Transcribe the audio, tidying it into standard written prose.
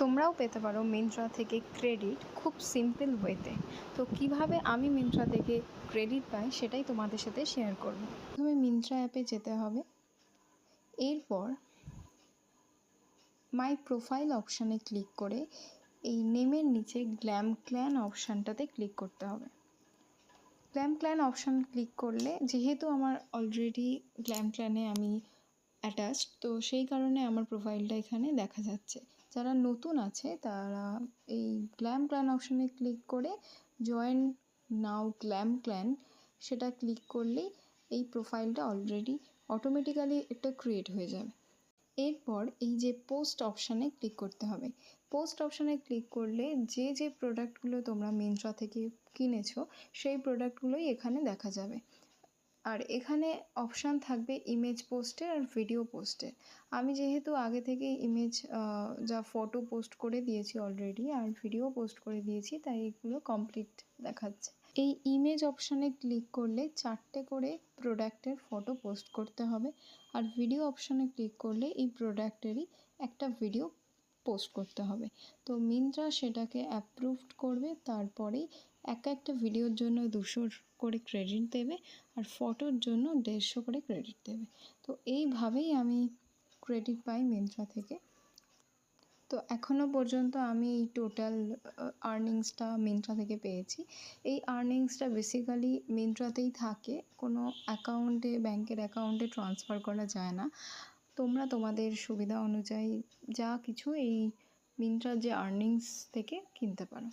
তোমরাও পেতে পারো মিন্ত্রা থেকে ক্রেডিট খুব সিম্পল ওয়েতে। তো কিভাবে আমি মিন্ত্রা থেকে ক্রেডিট পাই সেটাই তোমাদের সাথে শেয়ার করব। প্রথমে মিন্ত্রা অ্যাপে যেতে হবে, এরপর মাই প্রোফাইল অপশানে ক্লিক করে এই নেমের নিচে গ্ল্যাম ক্ল্যান অপশানটাতে ক্লিক করতে হবে। গ্ল্যাম ক্ল্যান অপশান ক্লিক করলে, যেহেতু আমার অলরেডি গ্ল্যাম ক্ল্যানে আমি অ্যাটাচড, তো সেই কারণে আমার প্রোফাইলটা এখানে দেখা যাচ্ছে। যারা নতুন আছে তারা এই গ্ল্যাম ক্ল্যান অপশানে ক্লিক করে জয়েন নাও গ্ল্যাম ক্ল্যান সেটা ক্লিক করলেই এই প্রোফাইলটা অলরেডি অটোমেটিক্যালি একটা ক্রিয়েট হয়ে যাবে। এরপর এই যে পোস্ট অপশানে ক্লিক করতে হবে। পোস্ট অপশানে ক্লিক করলে যে যে প্রোডাক্টগুলো তোমরা মিন্ত্রা থেকে কিনেছো সেই প্রোডাক্টগুলোই এখানে দেখা যাবে। আর এখানে অপশান থাকবে ইমেজ পোস্টের আর ভিডিও পোস্টের। আমি যেহেতু আগে থেকেই ইমেজ যা ফটো পোস্ট করে দিয়েছি অলরেডি, আর ভিডিও পোস্ট করে দিয়েছি, তাই এগুলো কমপ্লিট দেখাচ্ছে। এই ইমেজ অপশানে ক্লিক করলে 4টে করে প্রোডাক্টের ফটো পোস্ট করতে হবে, আর ভিডিও অপশানে ক্লিক করলে এই প্রোডাক্টেরই একটা ভিডিও পোস্ট করতে হবে। তো মিন্ত্রা সেটাকে অ্যাপ্রুভড করবে, তারপরেই একটা ভিডিওর জন্য 200 করে ক্রেডিট দেবে, আর ফটোর জন্য 150 করে ক্রেডিট দেবে। তো এইভাবেই আমি ক্রেডিট পাই মিন্ত্রা থেকে। তো এখনও পর্যন্ত আমি এই টোটাল আর্নিংসটা মিন্ত্রা থেকে পেয়েছি। এই আর্নিংসটা বেসিক্যালি মিন্ত্রাতেই থাকে, কোনো অ্যাকাউন্টে, ব্যাংকের অ্যাকাউন্টে ট্রান্সফার করা যায় না। তোমরা তোমাদের সুবিধা অনুযায়ী যা কিছু এই মিন্ত্রার যে আর্নিংস থেকে কিনতে পারো।